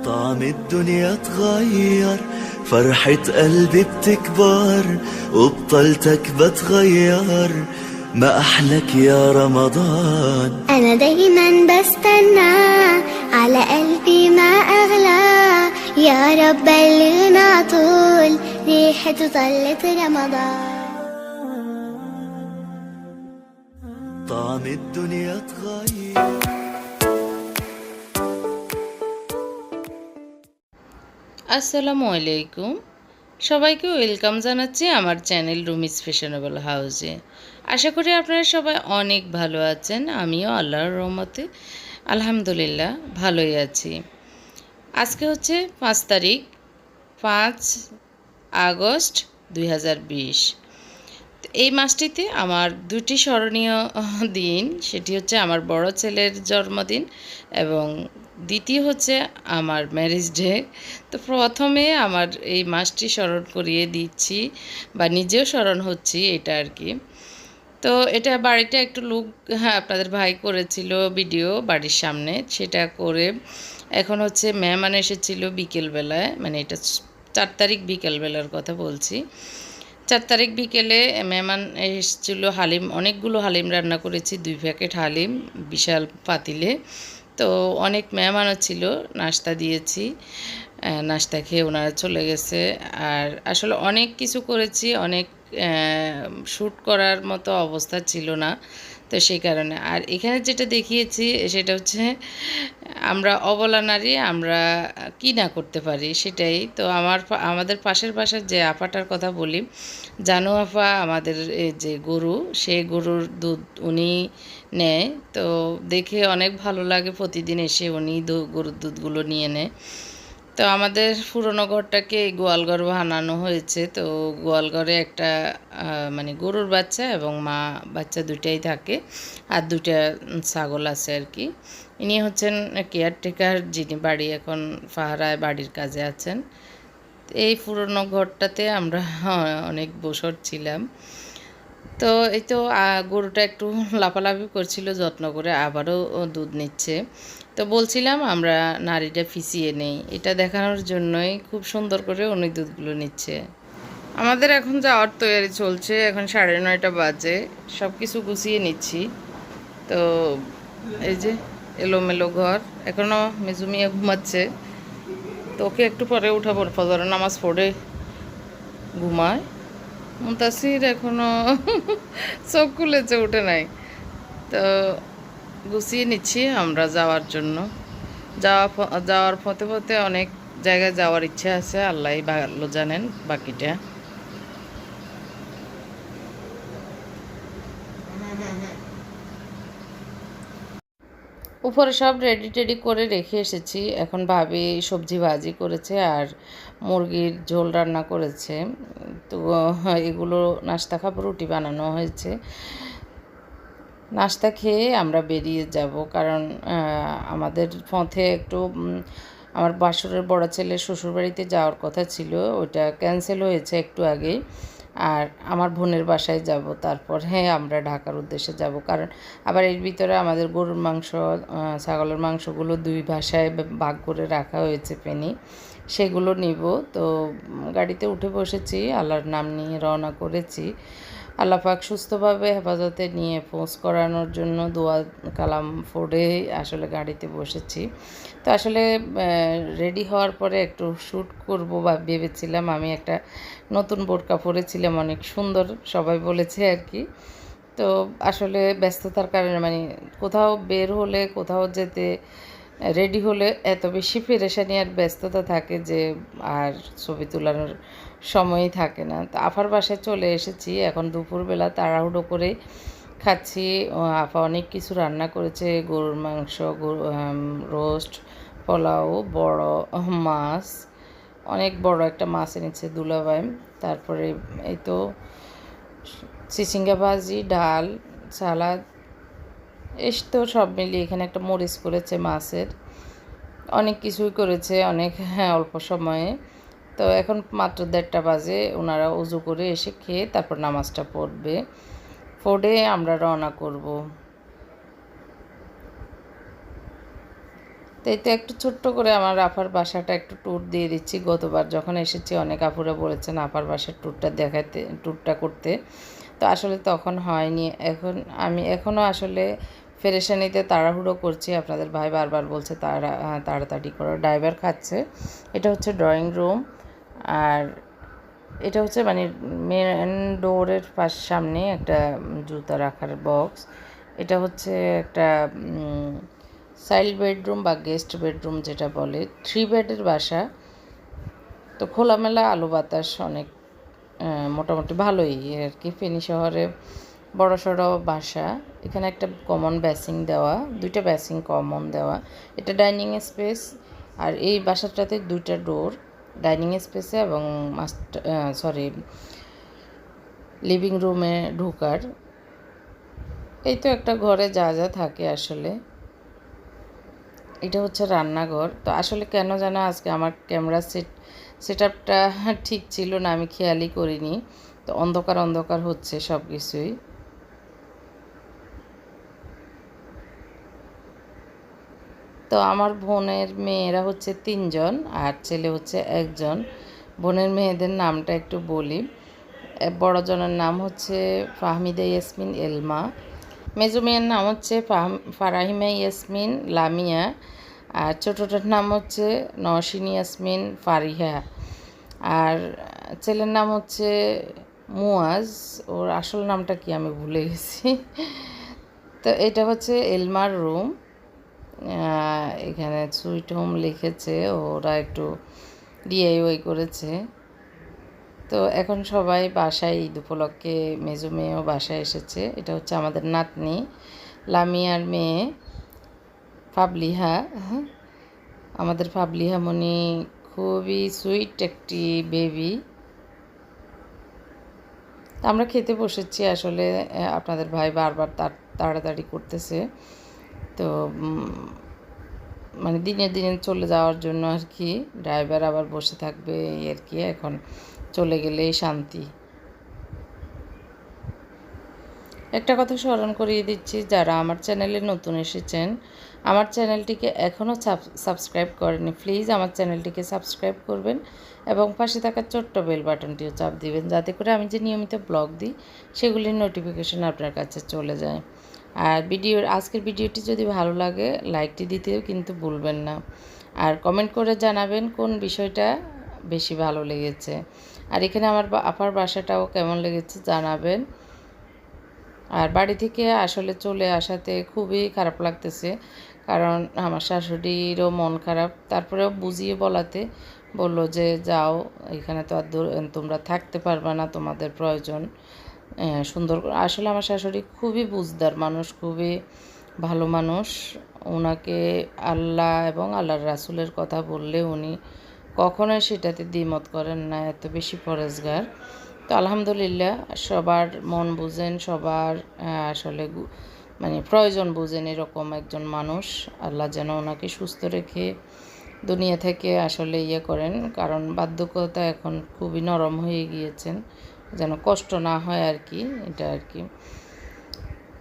طعم الدنيا اتغير، فرحة قلبي بتكبر، وبطلتك بتغير، ما أحلك يا رمضان. أنا دايما بستنى، على قلبي ما أغلى، يا رب بلغنا طول ريحة طلة رمضان. طعم الدنيا اتغير। আসসালামু আলাইকুম, সবাইকে ওয়েলকাম জানাচ্ছি আমার চ্যানেল রুমিস ফ্যাশনেবল হাউসে। আশা করি আপনারা সবাই অনেক ভালো আছেন। আমিও আল্লাহর রহমতে আলহামদুলিল্লাহ ভালোই আছি। আজকে হচ্ছে 5 তারিখ, 5 আগস্ট 2020। এই মাসটিতে আমার দুটি স্মরণীয় দিন, সেটি হচ্ছে আমার বড় ছেলের জন্মদিন এবং দ্বিতীয় হচ্ছে আমার ম্যারেজ ডে। তো প্রথমে আমার এই মাসটি স্মরণ করিয়ে দিচ্ছি বা নিজেও স্মরণ হচ্ছি, এটা আর কি। তো এটা বাড়িটা একটু লুক, হ্যাঁ, আপনাদের ভাই করেছিল ভিডিও বাড়ির সামনে, সেটা করে এখন হচ্ছে মেহমান এসেছিল বিকেলবেলায়, মানে এটা 4 তারিখ বিকেলবেলার কথা বলছি। 4 তারিখ বিকেলে মেহমান এসেছিলো, হালিম, অনেকগুলো হালিম রান্না করেছি, 2 প্যাকেট হালিম বিশাল পাতিলে। তো অনেক মেহমানও ছিল, নাস্তা দিয়েছি, নাস্তা খেয়ে ওনারা চলে গেছে। আর আসলে অনেক কিছু করেছি, অনেক শ্যুট করার মতো অবস্থা ছিল না, তো সেই কারণে। আর এখানে যেটা দেখিয়েছি সেটা হচ্ছে আমরা অবলা নারী, আমরা কী না করতে পারি সেটাই। তো আমাদের পাশের বাসার যে আপাটার কথা বলি, জানু আপা, আমাদের যে গরু, সেই গরুর দুধ উনি নেয়। তো দেখে অনেক ভালো লাগে, প্রতিদিন এসে উনি গরুর দুধগুলো নিয়ে নেয়। তো আমাদের পুরনো ঘরটাকে গোয়ালঘর বানানো হয়েছে। তো গোয়ালঘরে একটা মানে গরুর বাচ্চা এবং মা বাচ্চা দুইটাই থাকে, আর 2টা ছাগল আছে আর কি। ইনি হচ্ছেন কেয়ারটেকার, যিনি বাড়ি এখন পাহারায় বাড়ির কাজে আছেন। এই পুরনো ঘরটাতে আমরা অনেক বছর ছিলাম। তো এই তো গরুটা একটু লাফালাফি করছিল, যত্ন করে আবারও দুধ নিচ্ছে। তো বলছিলাম আমরা নারীটা ফিসিয়ে নেই, এটা দেখানোর জন্যই খুব সুন্দর করে উনি দুধগুলো নিচ্ছে। আমাদের এখন যাওয়ার তৈরি চলছে, এখন 9:30 বাজে, সব কিছু গুছিয়ে নিচ্ছি। তো এই যে এলোমেলো ঘর, এখনও মেজুমিয়া ঘুমাচ্ছে। তো ওকে একটু পরে উঠাবো, ফজর নামাজ পড়ে ঘুমায়। মুতাসির এখনও চোখ খুলেছে, উঠে নাই। তো গুছিয়ে নিচ্ছি আমরা যাওয়ার জন্য। যাওয়ার পথে পথে অনেক জায়গায় যাওয়ার ইচ্ছা আছে, আল্লাহই ভালো জানেন বাকিটা। উপরে সব রেডি টেডি করে রেখে এসেছি। এখন ভাবি সবজি ভাজি করেছে আর মুরগির ঝোল রান্না করেছে। তো এগুলো নাস্তা খাবো, রুটি বানানো হয়েছে। নাস্তা খেয়ে আমরা বেরিয়ে যাব, কারণ আমাদের পথে একটু আমার বাসরের বড় ছেলের শ্বশুরবাড়িতে যাওয়ার কথা ছিল, ওটা ক্যান্সেল হয়েছে একটু আগেই। আর আমার বোনের বাসায় যাব, তারপরে আমরা ঢাকার উদ্দেশ্যে যাব। কারণ আবার এর ভিতরে আমাদের গরুর মাংস, ছাগলের মাংসগুলো 2 বাসায় ভাগ করে রাখা হয়েছে পেনি, সেগুলো নিব। তো গাড়িতে উঠে বসেছি, আল্লাহর নাম নিয়ে রওনা করেছি। আল্লাহ পাক সুস্থভাবে হেফাজতে নিয়ে পৌঁছ করানোর জন্য দোয়া কালাম পড়ে আসলে গাড়িতে বসেছি। তো আসলে রেডি হওয়ার পরে একটু শ্যুট করব বা ভেবেছিলাম। আমি একটা নতুন বোরকা পরেছিলাম, অনেক সুন্দর সবাই বলেছে আর কি। তো আসলে ব্যস্ততার কারণে, মানে কোথাও বের হলে, কোথাও যেতে রেডি হলে এত বেশি পেরেশানি আর ব্যস্ততা থাকে যে আর ছবি তোলানোর সময়ই থাকে না। তো আফার বাসায় চলে এসেছি, এখন দুপুরবেলা তাড়াহুড়ো করে খাচ্ছি। আফা অনেক কিছু রান্না করেছে, গরুর মাংস, রোস্ট, পোলাও, বড় মাছ, অনেক বড় একটা মাছ এনেছে দুলাভাই। তারপরে এই তো চিচিঙ্গা ভাজি, ডাল, সালাদ, এই তো সব মিলিয়ে এখানে একটা মরিচ করেছে মাছের, অনেক কিছুই করেছে, অনেক, হ্যাঁ, অল্প সময়ে। তো এখন মাত্র 1:30 বাজে, ওনারা উজু করে এসে খেয়ে তারপর নামাজটা পড়ে আমরা রওনা করব। তো এতে একটু ছোট্ট করে আমার আপার বাসাটা একটু ট্যুর দিয়ে দিচ্ছি। গতবার যখন এসেছি অনেক আপুরা বলেছেন আপার বাসার ট্যুরটা করতে, তো আসলে তখন হয়নি। এখন আমি এখনও আসলে ফেরেশানিতে তাড়াহুড়ো করছি। আপনাদের ভাই বারবার বলছে তাড়াতাড়ি করো, ড্রাইভার খাচ্ছে। এটা হচ্ছে ড্রয়িং রুম, আর এটা হচ্ছে মানে মেন ডোরের সামনে একটা জুতা রাখার বক্স। এটা হচ্ছে একটা চাইল্ড বেডরুম বা গেস্ট বেডরুম যেটা বলে, 3 বেডের বাসা। তো খোলামেলা আলো বাতাস অনেক মোটামুটি ভালোই আর কি। ফেনী শহরে বড়সড় বাসা। এখানে একটা কমন বেসিং দেওয়া, 2টা বেসিং কমন দেওয়া। এটা ডাইনিং স্পেস, আর এই বাসাটাতে 2টা ডোর ডাইনিং স্পেসে এবং লিভিং রুমে ঢোকার। এই তো একটা ঘরে যা যা থাকে আসলে। এটা হচ্ছে রান্নাঘর। তো আসলে কেন যেন আজকে আমার ক্যামেরা সেট আপটা ঠিক ছিল না, আমি খেয়ালই করিনি। তো অন্ধকার অন্ধকার হচ্ছে সব কিছুই। তো আমার বোনের মেয়েরা হচ্ছে 3 জন আর ছেলে হচ্ছে 1 জন। বোনের মেয়েদের নামটা একটু বলি। বড় জনের নাম হচ্ছে ফাহমিদা ইয়াসমিন এলমা, মেজো মেয়ের নাম হচ্ছে ফারাহিমা ইয়াসমিন লামিয়া, আর ছোটোটার নাম হচ্ছে নওশিন ইয়াসমিন ফারিহা, আর ছেলের নাম হচ্ছে মুয়াজ। ওর আসল নামটা কি আমি ভুলে গেছি। তো এটা হচ্ছে এলমার রুম। এখানে সুইট হোম লিখেছে, ওরা একটু ডিআইওয়াই করেছে। তো এখন সবাই বাসায় ঈদ উপলক্ষে মেজো মেয়েও বাসায় এসেছে। এটা হচ্ছে আমাদের নাতনি লামিয়ার মেয়ে ফাবলিহা। আমাদের ফাবলিহা মনি খুবই সুইট একটি বেবি। আমরা খেতে বসেছি। আসলে আপনাদের ভাই বারবার তাড়াতাড়ি করতেছে, তো মানে দিনে দিনে চলে যাওয়ার জন্য আর কি। ড্রাইভার আবার বসে থাকবে এই আর কি, এখন চলে গেলেই শান্তি। একটা কথা স্মরণ করিয়ে দিচ্ছি, যারা আমার চ্যানেলে নতুন এসেছেন, আমার চ্যানেলটিকে এখনও সাবস্ক্রাইব করেনি, প্লিজ আমার চ্যানেলটিকে সাবস্ক্রাইব করবেন এবং পাশে থাকা ছোট্ট বেল বাটনটিও চাপ দিবেন, যাতে করে আমি যে নিয়মিত ব্লগ দিই সেগুলির নোটিফিকেশন আপনার কাছে চলে যায়। আর আজকের ভিডিওটি যদি ভালো লাগে লাইকটি দিতেও কিন্তু ভুলবেন না, আর কমেন্ট করে জানাবেন কোন বিষয়টা বেশি ভালো লেগেছে, আর এখানে আমার আপার বাসাটাও কেমন লেগেছে জানাবেন। আর বাড়ি থেকে আসলে চলে আসাতে খুবই খারাপ লাগতেছে, কারণ আমার শাশুড়িরও মন খারাপ। তারপরেও বুঝিয়ে বলাতে বললো যে যাও, এখানে তো আর তোমরা থাকতে পারবে না, তোমাদের প্রয়োজন সুন্দর। আসলে আমার শাশুড়ি খুবই বুঝদার মানুষ, খুবই ভালো মানুষ। ওনাকে আল্লাহ এবং আল্লাহর রাসূলের কথা বললে উনি কখনোই সেটাতে দ্বিমত করেন না, এত বেশি পরেজগার। তো আলহামদুলিল্লাহ, সবার মন বুঝেন, সবার আসলে মানে প্রয়োজন বুঝেন, এরকম একজন মানুষ। আল্লাহ যেন ওনাকে সুস্থ রেখে দুনিয়া থেকে আসলে করেন, কারণ বার্ধক্যতা এখন খুবই নরম হয়ে গিয়েছেন, যেন কষ্ট না হয় আর কি, এটা আর কি।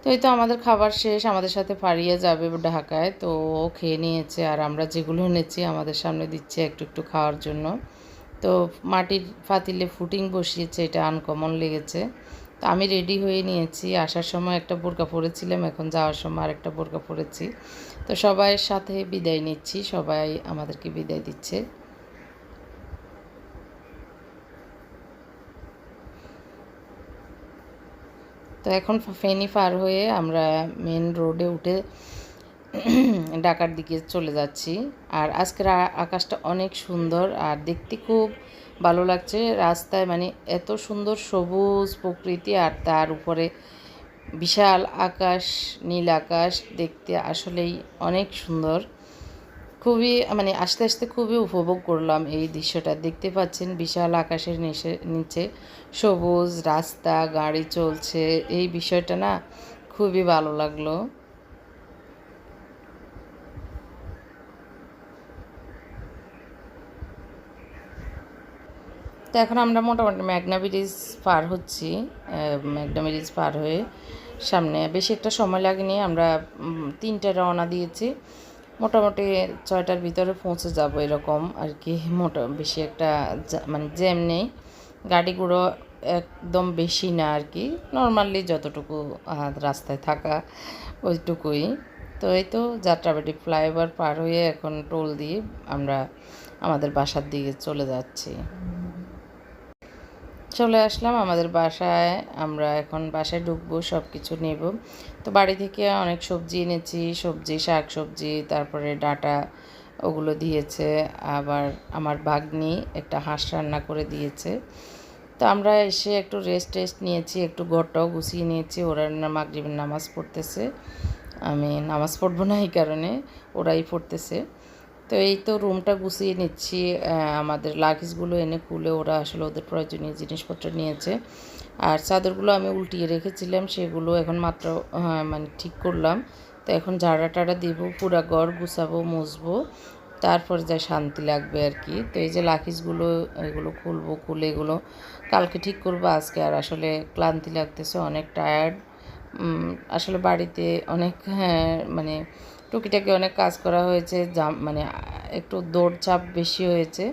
তো এই তো আমাদের খাবার শেষ, আমাদের সাথে ফারিয়া যাবে ঢাকায়, তো ও খেয়ে নিয়েছে, আর আমরা যেগুলো এনেছি আমাদের সামনে দিচ্ছে একটু একটু খাওয়ার জন্য। তো মাটির পাতিলে ফুটিং বসিয়েছে, এটা আনকমন লেগেছে। তো আমি রেডি হয়ে নিয়েছি, আসার সময় একটা বোরকা পরেছিলাম, এখন যাওয়ার সময় আরেকটা বোরকা পরেছি। তো সবাইয়ের সাথে বিদায় নিচ্ছি, সবাই আমাদেরকে বিদায় দিচ্ছে। তো এখন ফেনী পার হয়ে আমরা মেন রোডে উঠে ঢাকার দিকে চলে যাচ্ছি। আর আজকের আকাশটা অনেক সুন্দর আর দেখতে খুব ভালো লাগছে। রাস্তায় মানে এত সুন্দর সবুজ প্রকৃতি, আর তার উপরে বিশাল আকাশ, নীল আকাশ, দেখতে আসলেই অনেক সুন্দর। খুবই মানে আস্তে আস্তে খুবই উপভোগ করলাম এই দৃশ্যটা। দেখতে পাচ্ছেন বিশাল আকাশের নিচে সবুজ রাস্তা, গাড়ি চলছে, এই বিষয়টা না খুবই ভালো লাগলো। তো এখন আমরা মোটামুটি মেঘনা ব্রিজ পার হচ্ছি। মেঘনা ব্রিজ পার হয়ে সামনে বেশি একটা সময় লাগেনি, আমরা 3টায় রওনা দিয়েছি। মোটামুটি 6টার ভিতরে পৌঁছে যাব এরকম আর কি। বেশি একটা মানে জ্যাম নেই, গাড়িগুলো একদম বেশি না আর কি, নর্মালি যতটুকু রাস্তায় থাকা ওইটুকুই। তো এই তো যাত্রাবাড়ি ফ্লাইওভার পার হয়ে এখন টোল দিয়ে আমরা আমাদের বাসার দিকে চলে যাচ্ছি। চলে আসলাম আমাদের বাসায়, আমরা এখন বাসায় ঢুকবো, সব কিছু নেব। তো বাড়ি থেকে অনেক সবজি এনেছি, শাক সবজি, তারপরে ডাঁটা ওগুলো দিয়েছে। আবার আমার ভাগ্নি একটা হাঁস রান্না করে দিয়েছে। তো আমরা এসে একটু রেস্ট নিয়েছি, একটু ঘরটাও গুছিয়ে নিয়েছি। ওরা মাগরিবের নামাজ পড়তেছে, আমি নামাজ পড়বো না এই কারণে, ওরাই পড়তেছে। তো এই তো রুমটা গুছিয়ে নিচ্ছি, আমাদের লাগেজগুলো এনে খুলে ওরা আসলে ওদের প্রয়োজনীয় জিনিসপত্র নিয়েছে। আর চাদরগুলো আমি উল্টিয়ে রেখেছিলাম, সেগুলো এখন মাত্র মানে ঠিক করলাম। তো এখন ঝাড়া টাড়া দিব, পুরা ঘর গুছাবো, মুছবো, তারপরে যা শান্তি লাগবে আর কি। তো এই যে লাগেজগুলো এগুলো খুলবো, খুলে এগুলো কালকে ঠিক করবো। আজকে আর আসলে ক্লান্তি লাগতেছে, অনেক টায়ার্ড। আসলে বাড়িতে অনেক মানে টুকিটাকি অনেক কাজ করা হয়েছে, মানে একটু দৌড়চাপ বেশি হয়েছে,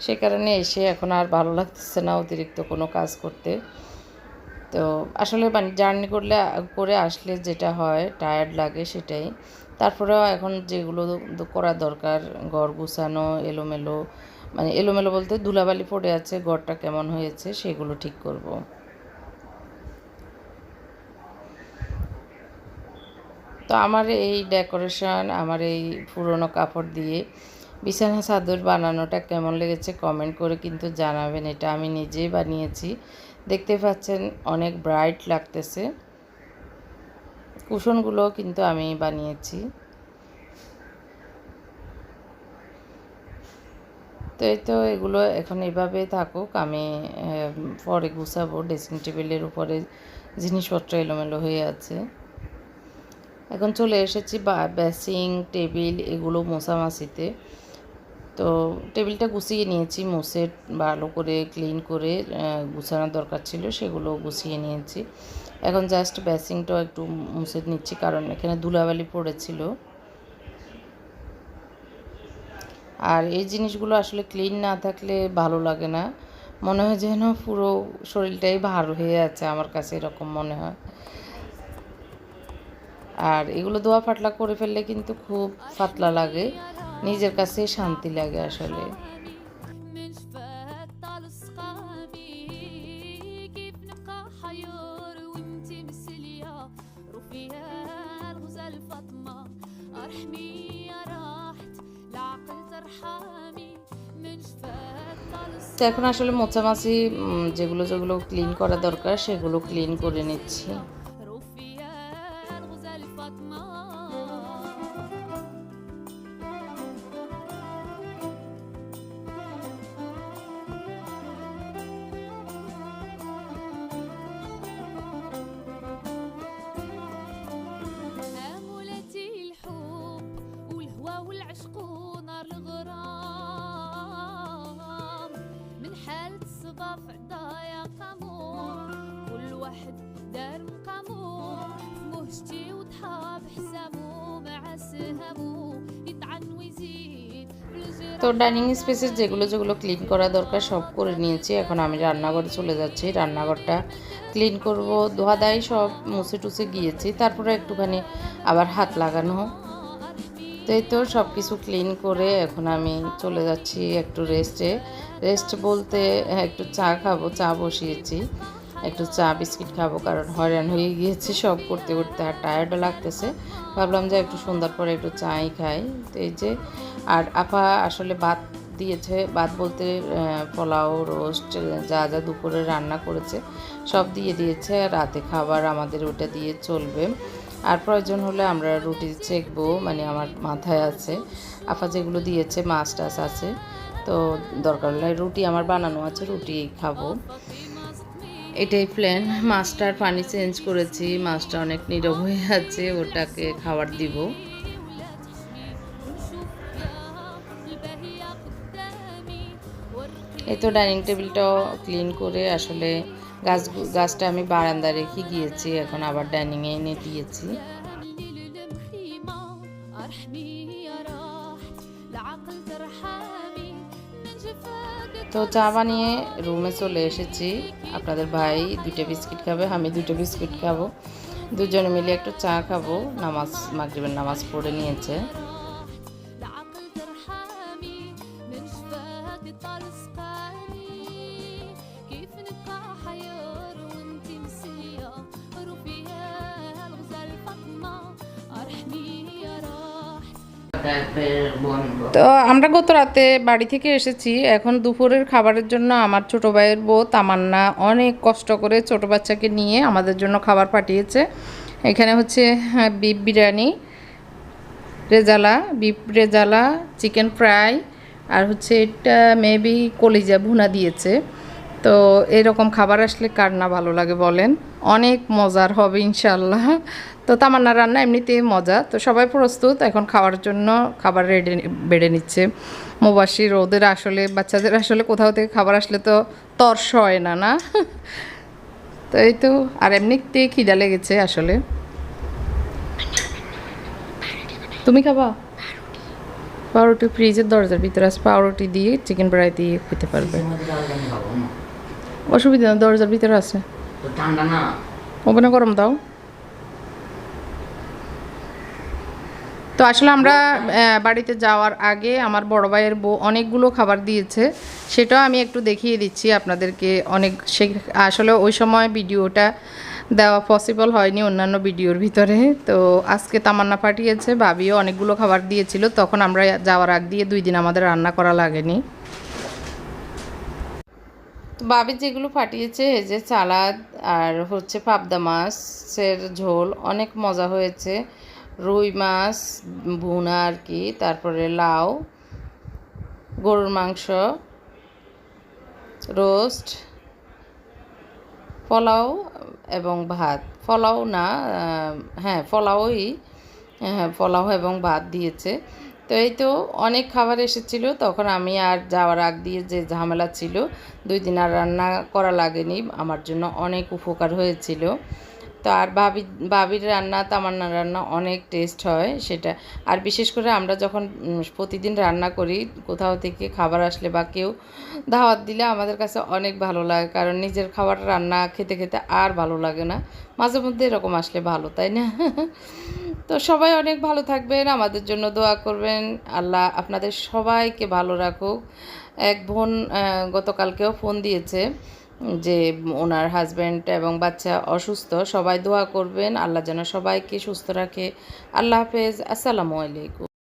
সে কারণে এসে এখন আর ভালো লাগতেছে না অতিরিক্ত কোনো কাজ করতে। তো আসলে মানে জার্নি করে আসলে যেটা হয় টায়ার্ড লাগে সেটাই। তারপরেও এখন যেগুলো করা দরকার, ঘর গুছানো, এলোমেলো বলতে ধুলাবালি পড়ে আছে, ঘরটা কেমন হয়েছে সেগুলো ঠিক করব। তো আমার এই ডেকোরেশন, আমার এই পুরনো কাপড় দিয়ে বিছানা চাদর বানানোটা কেমন লেগেছে কমেন্ট করে কিন্তু জানাবেন। এটা আমি নিজেই বানিয়েছি, দেখতে পাচ্ছেন অনেক ব্রাইট লাগতেছে। কুশনগুলো কিন্তু আমি বানিয়েছি। তো এই তো এগুলো এখন এভাবে থাকুক, আমি পরে গুছাবো। ড্রেসিং টেবিলের উপরে জিনিসপত্র এলোমেলো হয়ে আছে। এখন চলে এসেছি বেসিং টেবিল এগুলো মোছামাছিতে। তো টেবিলটা গুছিয়ে নিয়েছি, মুছে ভালো করে ক্লিন করে গুছানোর দরকার ছিল, সেগুলো গুছিয়ে নিয়েছি। এখন জাস্ট বেসিংটাও একটু মুছে নিচ্ছি, কারণ এখানে ধুলাবালি পড়েছিল। আর এই জিনিসগুলো আসলে ক্লিন না থাকলে ভালো লাগে না, মনে হয় যেন পুরো শরীরটাই ভার হয়ে আছে, আমার কাছে এরকম মনে হয়। আর এগুলো ধোয়া ফাটলা করে ফেললে কিন্তু খুব পাতলা লাগে, নিজের কাছে শান্তি লাগে আসলে। তো এখন আসলে মোছামাছি যেগুলো ক্লিন করা দরকার সেগুলো ক্লিন করে নিচ্ছি। তো ডাইনিং স্পেসের যেগুলো ক্লিন করা দরকার সব করে নিয়েছি। এখন আমি রান্নাঘরে চলে যাচ্ছি, রান্নাঘরটা ক্লিন করব। ধোয়াধাই সব মুছে টুছে গিয়েছি, তারপরে একটুখানি আবার হাত লাগানো। তো এই তো সব কিছু ক্লিন করে এখন আমি চলে যাচ্ছি একটু রেস্ট বলতে একটু চা খাবো, চা বসিয়েছি, একটু চা বিস্কিট খাবো, কারণ হয়রান হয়ে গিয়েছে সব করতে করতে, আর টায়ার্ডও লাগতেছে। ভাবলাম যে একটু সন্ধ্যার পরে একটু চাই খাই। তো এই যে, আর আপা আসলে ভাত দিয়েছে, ভাত বলতে পোলাও, রোস্ট যা যা দুপুরে রান্না করেছে সব দিয়ে দিয়েছে। রাতে খাবার আমাদের ওটা দিয়ে চলবে, আর প্রয়োজন হলে আমরা রুটি চেকবো, মানে আমার মাথায় আছে আপা যেগুলো দিয়েছে, মাছ টাছ আছে, তো দরকার হলে রুটি আমার বানানো আছে, রুটি খাবো, এটাই প্ল্যান। মাছটার পানি চেঞ্জ করেছি, মাছটা অনেক নীরব হয়ে আছে, ওটাকে খাবার দিব। এই তো ডাইনিং টেবিলটাও ক্লিন করে আসলে গাছটা আমি বারান্দায় রেখে গিয়েছি, এখন আবার ডাইনিংয়ে এনে দিয়েছি। তো চা বানিয়ে রুমে চলে এসেছি। আপনাদের ভাই 2টা বিস্কিট খাবে, আমি 2টা বিস্কিট খাবো, দুজনে মিলে একটু চা খাবো। মাগরিবের নামাজ পড়ে নিয়েছে। তো আমরা গত রাতে বাড়ি থেকে এসেছি। এখন দুপুরের খাবারের জন্য আমার ছোট ভাইয়ের বউ তামান্না অনেক কষ্ট করে ছোট বাচ্চাকে নিয়ে আমাদের জন্য খাবার পাঠিয়েছে। এখানে হচ্ছে beef biryani, beef rezala, chicken fry, আর হচ্ছে এটা মেবি কলিজা ভুনা দিয়েছে। তো এরকম খাবার আসলে কার না ভালো লাগে বলেন, অনেক মজার হবে ইনশাল্লাহ। তো তামান্না রান্না এমনিতেই মজা। তো সবাই প্রস্তুত এখন খাওয়ার জন্য, খাবার বেড়ে নিচ্ছে। মুবাশির ওদের আসলে বাচ্চাদের আসলে কোথাও থেকে খাবার আসলে তো তর্স হয় না, না? তো এই তো, আর এমনিতে খিদা লেগেছে আসলে। তুমি খাবা? পাউরুটি ফ্রিজের দরজার ভিতরে আছে, পাউরুটি দিয়ে চিকেন ফ্রাই দিয়ে খেতে পারবে, অসুবিধা না, দরজার ভিতরে আছে। ওভেনে গরম দাও। তো আসলে আমরা বাড়িতে যাওয়ার আগে আমার বড় ভাইয়ের বউ অনেকগুলো খাবার দিয়েছে, সেটাও আমি একটু দেখিয়ে দিচ্ছি আপনাদেরকে। আসলে ওই সময় ভিডিওটা দেওয়া পসিবল হয়নি অন্যান্য ভিডিওর ভিতরে। তো আজকে তামান্না পাঠিয়েছে, ভাবিও অনেকগুলো খাবার দিয়েছিল, তখন আমরা যাওয়ার আগ দিয়ে 2 দিন আমাদের রান্না করা লাগেনি। তো ভাবি যেগুলো পাঠিয়েছে, এই যে সালাদ আর হচ্ছে পাবদা মাছের ঝোল, অনেক মজা হয়েছে। রুই মাছ ভুনা আর কি, তারপরে লাউ, গরুর মাংস, রোস্ট, পোলাও এবং ভাত। পোলাও না, হ্যাঁ পোলাওই, হ্যাঁ পোলাও এবং ভাত দিয়েছে। তো এই তো অনেক খাবার এসেছিলো, তখন আমি আর যাওয়ার আগ দিয়ে যে ঝামেলা ছিল, 2 দিন আর রান্না করা লাগেনি, আমার জন্য অনেক উপকার হয়েছিল। তো আর ভাবির রান্না, তামান্নার রান্না অনেক টেস্ট হয় সেটা। আর বিশেষ করে আমরা যখন প্রতিদিন রান্না করি, কোথাও থেকে খাবার আসলে বা কেউ দাওয়াত দিলে আমাদের কাছে অনেক ভালো লাগে, কারণ নিজের খাবার রান্না খেতে খেতে আর ভালো লাগে না। মাঝে মধ্যে এরকম আসলে ভালো, তাই না? তো সবাই অনেক ভালো থাকবেন, আমাদের জন্য দোয়া করবেন। আল্লাহ আপনাদের সবাইকে ভালো রাখুক। এক বোন গতকালকেও ফোন দিয়েছে যে ওনার হাজব্যান্ড এবং বাচ্চা অসুস্থ, সবাই দোয়া করবেন আল্লাহ যেন সবাইকে সুস্থ রাখে। আল্লাহ হাফেজ, আসসালামু আলাইকুম।